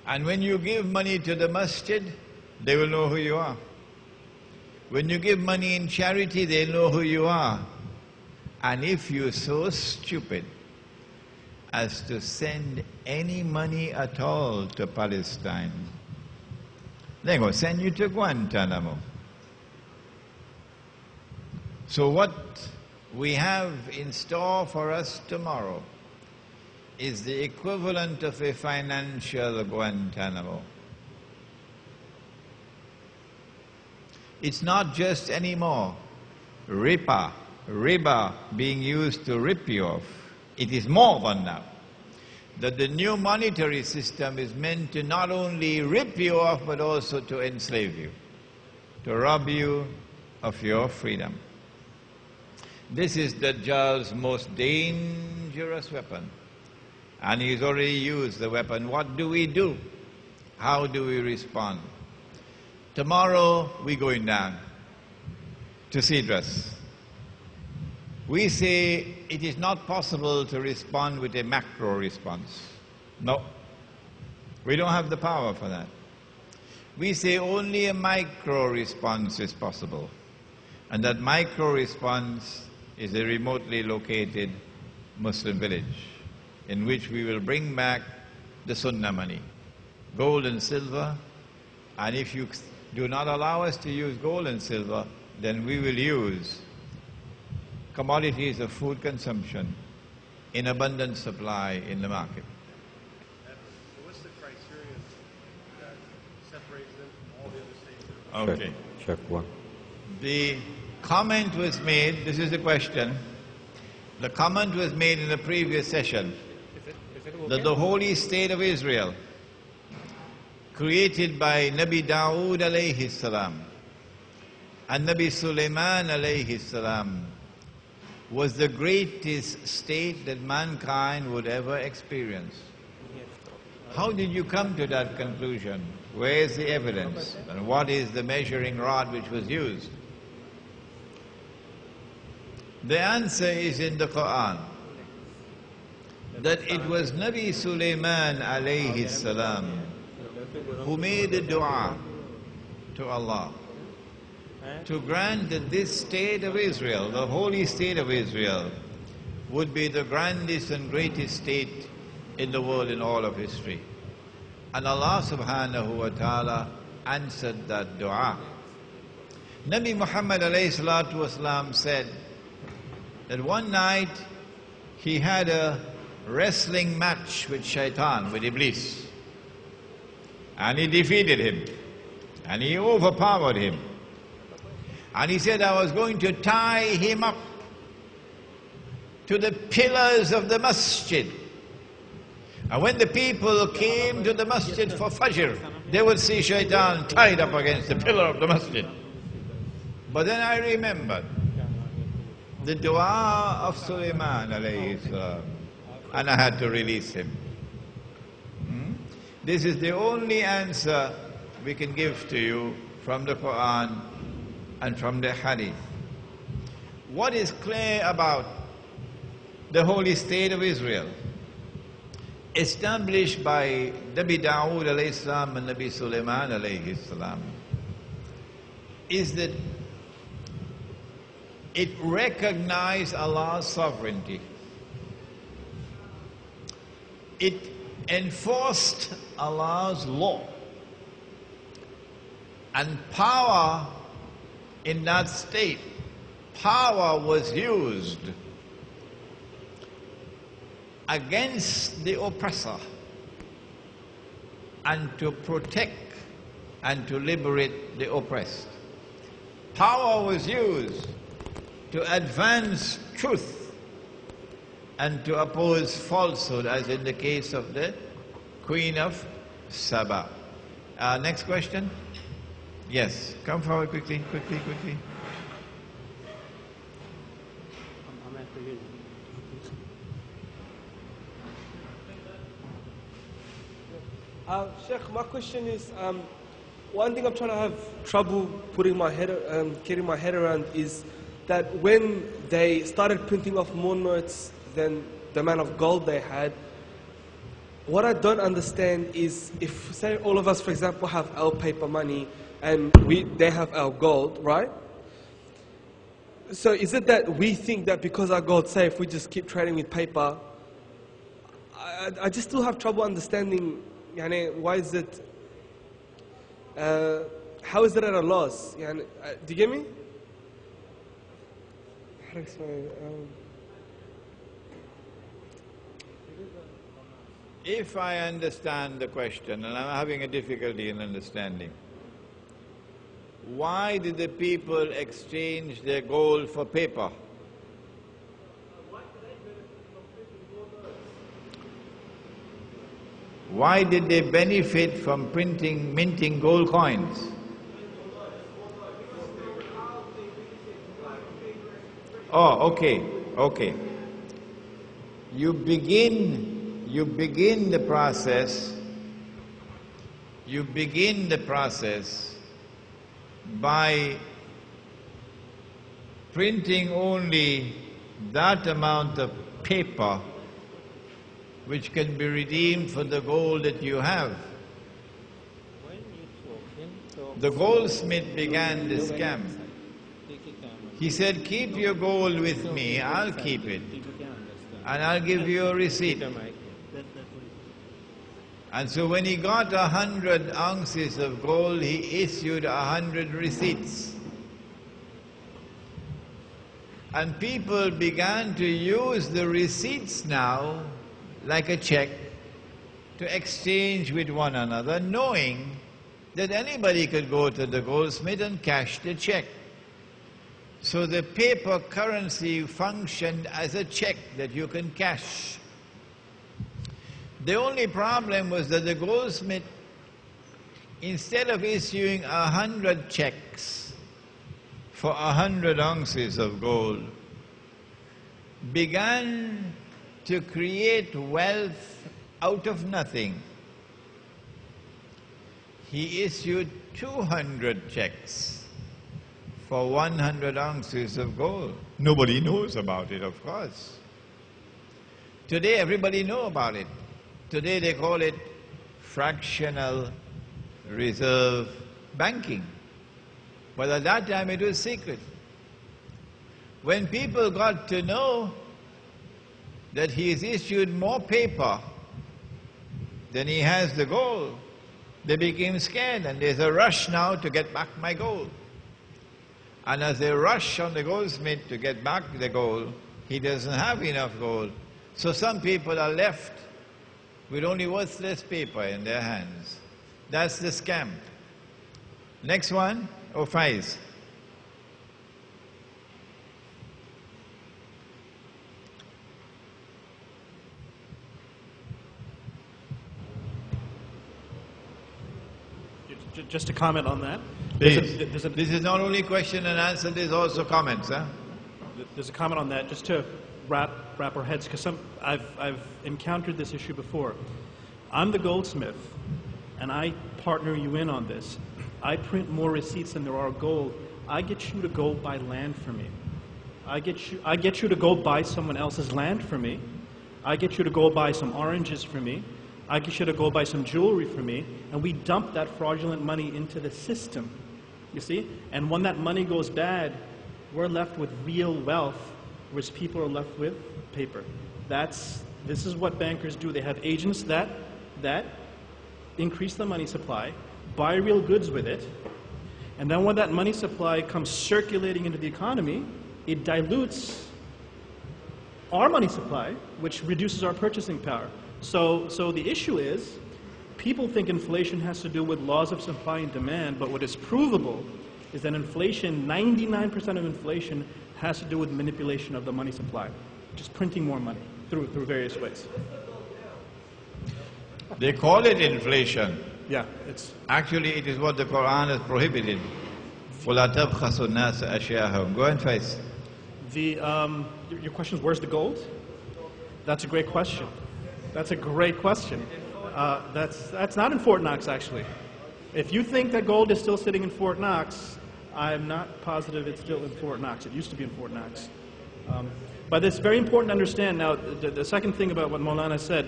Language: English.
And when you give money to the masjid, they will know who you are. When you give money in charity, they'll know who you are. And if you're so stupid as to send any money at all to Palestine, they're going to send you to Guantanamo. So what we have in store for us tomorrow is the equivalent of a financial Guantanamo. It's not just anymore riba being used to rip you off. It is more than that. That the new monetary system is meant to not only rip you off, but also to enslave you, to rob you of your freedom. This is Dajjal's most dangerous weapon. And he's already used the weapon. What do we do? How do we respond? Tomorrow we're going down to Cedras. We say it is not possible to respond with a macro response. No. We don't have the power for that. We say only a micro response is possible. And that micro response is a remotely located Muslim village in which we will bring back the Sunnah money, gold and silver, and if you do not allow us to use gold and silver, then we will use commodities of food consumption in abundant supply in the market. So what's the criteria that separates them from all the other states? Okay. Check one. The comment was made, this is the question, the comment was made in the previous session that the holy state of Israel, created by Nabi Dawood alayhi salam and Nabi Sulaiman alayhi salam, was the greatest state that mankind would ever experience. How did you come to that conclusion? Where is the evidence? And what is the measuring rod which was used? The answer is in the Quran, that it was Nabi Sulaiman alayhi salam who made a dua to Allah to grant that this state of Israel, the holy state of Israel, would be the grandest and greatest state in the world in all of history. And Allah subhanahu wa ta'ala answered that dua. Nabi Muhammad alayhi salatu wasalam said that one night he had a wrestling match with Shaitan, with Iblis. And he defeated him. And he overpowered him. And he said, I was going to tie him up to the pillars of the masjid. And when the people came to the masjid for Fajr, they would see Shaitan tied up against the pillar of the masjid. But then I remembered the dua of Sulaiman alayhi salam, and I had to release him. This is the only answer we can give to you from the Quran and from the Hadith. What is clear about the holy state of Israel, established by Nabi Dawood alayhi salam and Nabi Sulaiman alayhi salam, is that it recognized Allah's sovereignty. It enforced Allah's law. And power in that state, power was used against the oppressor and to protect and to liberate the oppressed. Power was used to advance truth and to oppose falsehood, as in the case of the Queen of Saba. Next question? Yes, come forward quickly. Sheikh, my question is, one thing I'm trying to have trouble getting my head around is that when they started printing off more notes than the amount of gold they had, what I don't understand is if, say, all of us, for example, have our paper money and they have our gold, right? So is it that we think that because our gold's safe, we just keep trading with paper? I just still have trouble understanding, yani, why is it, how is it at a loss? Yani, do you get me? How do I explain? If I understand the question, and I'm having a difficulty in understanding, why did the people exchange their gold for paper? Why did they benefit from minting gold coins? Oh, okay. You begin the process by printing only that amount of paper which can be redeemed for the gold that you have. The goldsmith began the scam. He said, keep your gold with me, I'll keep it, and I'll give you a receipt. And so when he got 100 ounces of gold, he issued 100 receipts. And people began to use the receipts now like a check to exchange with one another, knowing that anybody could go to the goldsmith and cash the check. So the paper currency functioned as a check that you can cash. The only problem was that the goldsmith, instead of issuing 100 checks for 100 ounces of gold, began to create wealth out of nothing. He issued 200 checks for 100 ounces of gold. Nobody knows about it, of course. Today everybody knows about it. Today they call it fractional reserve banking. But at that time it was secret. When people got to know that he has issued more paper than he has the gold, they became scared, and there's a rush now to get back my gold. And as they rush on the goldsmith to get back the gold, he doesn't have enough gold. So some people are left with only worthless paper in their hands. That's the scam. Next one, Faiz. Just to comment on that. Please. This is not only question and answer, there's also comments. There's a comment on that, just to wrap our heads, because I've encountered this issue before. I'm the goldsmith, and I partner you in on this. I print more receipts than there are gold. I get you to go buy land for me. I get you to go buy someone else's land for me. I get you to go buy some oranges for me. I get you to go buy some jewelry for me, and we dump that fraudulent money into the system, you see? And when that money goes bad, we're left with real wealth, whereas people are left with paper. This is what bankers do. They have agents that increase the money supply, buy real goods with it, and then when that money supply comes circulating into the economy, it dilutes our money supply, which reduces our purchasing power. So the issue is, people think inflation has to do with laws of supply and demand, but what is provable is that inflation, 99% of inflation, has to do with manipulation of the money supply, just printing more money through various ways. They call it inflation. Yeah, it's... Actually, it is what the Quran has prohibited. وَلَا تَبْخَسُوا النَّاسَ أَشْيَاءَهُمْ. Go ahead, Faiz. Your question is, where's the gold? That's a great question. That's a great question. That's not in Fort Knox, actually. If you think that gold is still sitting in Fort Knox, I'm not positive it's still in Fort Knox. It used to be in Fort Knox. But it's very important to understand. Now, the second thing about what Maulana said,